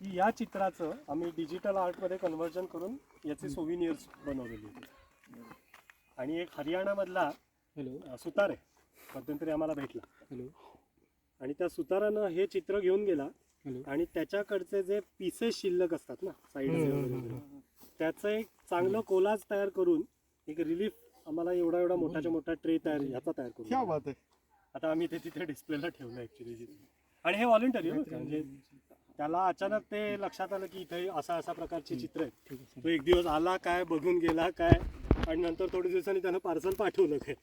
की या चित्राचं आम्ही डिजिटल आर्टमध्ये कन्व्हर्जन करून याचे सोव्हिनियर्स बनवलेले होते. आणि एक हरियाणामधला सुतार आहे, मध्यंतरी आम्हाला भेटला. आणि त्या सुतारानं हे चित्र घेऊन गेला आणि त्याच्याकडचे जे पीसेस शिल्लक असतात ना साईड, त्याचं एक चांगलं कोलाज तयार करून एक रिलीफ आम्हाला एवढा एवढा मोठाच्या मोठा ट्रे ह्याचा तयार करून. क्या बात आहे. आता आम्ही ते तिथे डिस्प्लेला ठेवलं ॲक्च्युली. आणि हे व्हॉलंटरी म्हणजे त्याला अचानक ते लक्षात आलं की इथे असा प्रकारचे चित्र आहे. तो एक दिवस आला काय, बघून गेला काय, आणि नंतर थोड्या दिवसांनी त्यानं पार्सल पाठवलं काय.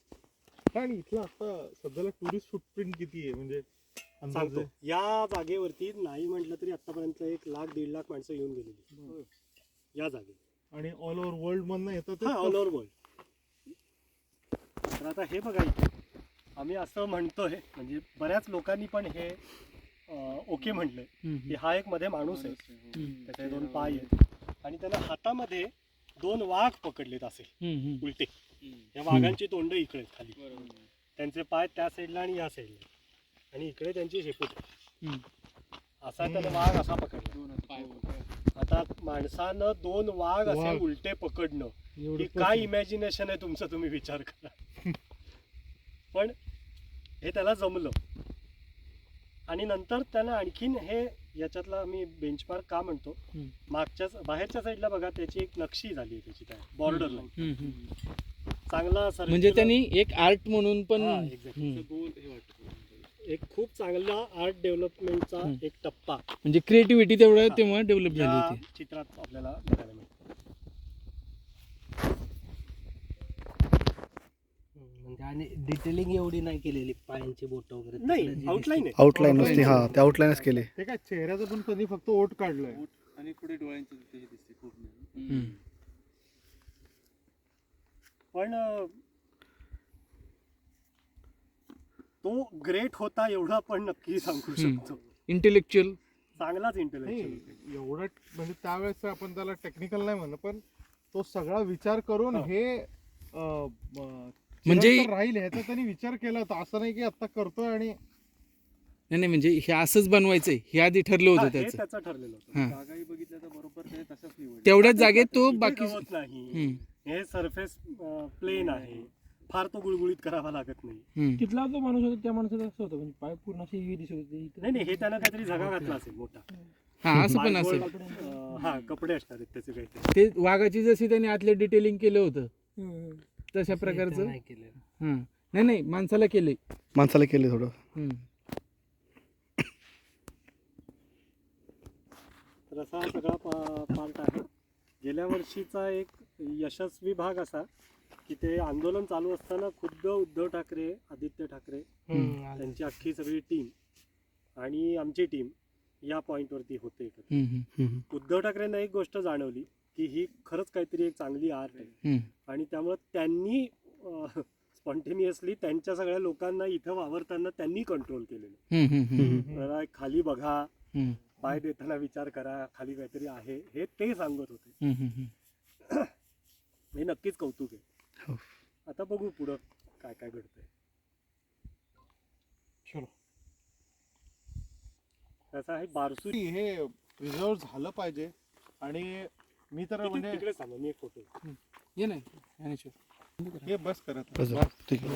आणि इथला आता सध्याला टुरिस्ट फुटप्रिंट किती आहे म्हणजे सांगतो. या जागेवरती नाही म्हटलं तरी आतापर्यंत 1,00,000-1.5 लाख माणसं येऊन गेलेली या जागे. आणि ऑल ओव्हर वर्ल्ड मधनं येतात. All over world. तर आता हे बघा इथे आम्ही असं म्हणतोय, म्हणजे बऱ्याच लोकांनी पण हे ओके म्हटलंय की हा एक मध्ये माणूस आहे, त्याचे 2 पाय आहेत आणि त्याला हातामध्ये 2 वाघ पकडलेत असे उलटे. या वाघांची तोंड इकडे खाली, त्यांचे पाय त्या साईडला आणि या साईडला, आणि इकडे त्यांची शेपूट. असा त्याला वाघ असा पकडला. आता माणसानं 2 वाघ असे उलटे पकडणं ही काय इमॅजिनेशन आहे तुमचं, तुम्ही विचार करा. पण हे त्याला जमलं. आणि नंतर त्यानं आणखीन हे याच्यातला मी बेंचमार्क का म्हणतो, बाहेरच्या साईडला बघा त्याची एक नक्षी झाली त्याची काय बॉर्डर लाईन चांगला. म्हणजे त्यांनी एक आर्ट म्हणून पण एक खूप चांगला आर्ट डेव्हलपमेंटचा एक टप्पा म्हणजे क्रिएटिव्हिटी तेव्हा डेव्हलप झाली होती चित्रात आपल्याला बघायला मिळतं. म्हणजे आणि डिटेलिंग एवढी नाही केलेली, पायांची बोट वगैरे नाही, आउटलाईन आउटलाईन नुसती, हा ते आउटलाईनच केले. ते काय चेहऱ्याचं पण कधी फक्त ओठ काढलंय आणि पुढे डोळ्यांची दिसते खूप. पण तो ग्रेट होता एवढा पण नक्की सांगू शकतो. इंटेलेक्च्युअल, चांगलाच इंटेलेक्च्युअल. एवढं. म्हणजे त्यावेळेस आपण त्याला टेक्निकल नाही म्हणत, पण तो सगळा विचार करून हे म्हणजे राहील ह्याचा त्यांनी विचार केला होता. असं नाही की आता करतोय आणि नाही म्हणजे हे असंच बनवायचंय हे आधी ठरलं होतं त्याचं. त्याचं ठरलेलं होतं. जागाही बघितलं तर बरोबर त्याने तसंच निवडलं. तेवढ्याच जागेत तो बाकी गवत नाही, हे सरफेस प्लेन आहे, फार तो गुळगुळीत करावा लागत नाही. तिथला जो माणूस होता त्या माणसाचा असं होतं, म्हणजे पाय पूर्ण अशी हे दिसत होते. नाही हे त्यानं काहीतरी झगा घातला असेल मोठा. हा असं पण असेल. हा कपडे असणार आहेत त्याचे काहीतरी. ते वाघाची जशी त्यांनी आतले डिटेलिंग केलं होतं तशा प्रकारचं. नाही केलं. नाही माणसाला केलंय. माणसाला केले थोडं. तर असा हा सगळा पार्ट आहे. गेल्या वर्षीचा एक यशस्वी भाग असा की ते आंदोलन चालू असताना खुद्द उद्धव ठाकरे, आदित्य ठाकरे, त्यांची अख्खी सगळी टीम आणि आमची टीम या पॉइंटवरती होते. उद्धव ठाकरेंना एक गोष्ट जाणवली की ही खरंच काहीतरी एक चांगली आर्ट आहे, आणि त्यामुळे त्यांनी स्पॉन्टेनियसली त्यांच्या सगळ्या लोकांना इथं वावरताना त्यांनी कंट्रोल केलेलं. खाली बघा, पाय देताना विचार करा, खाली काहीतरी आहे, हे ते सांगत होते. हे नक्कीच कौतुक आहे. आता बघू पुढं काय काय घडतंय. चलो. त्याचा आहे बारसुरी. हे प्रिझर्व झालं पाहिजे. आणि मी तर म्हणजे तिकडे सांगा, मी एक फोटो. ये नाही हे बस करत ठीक आहे.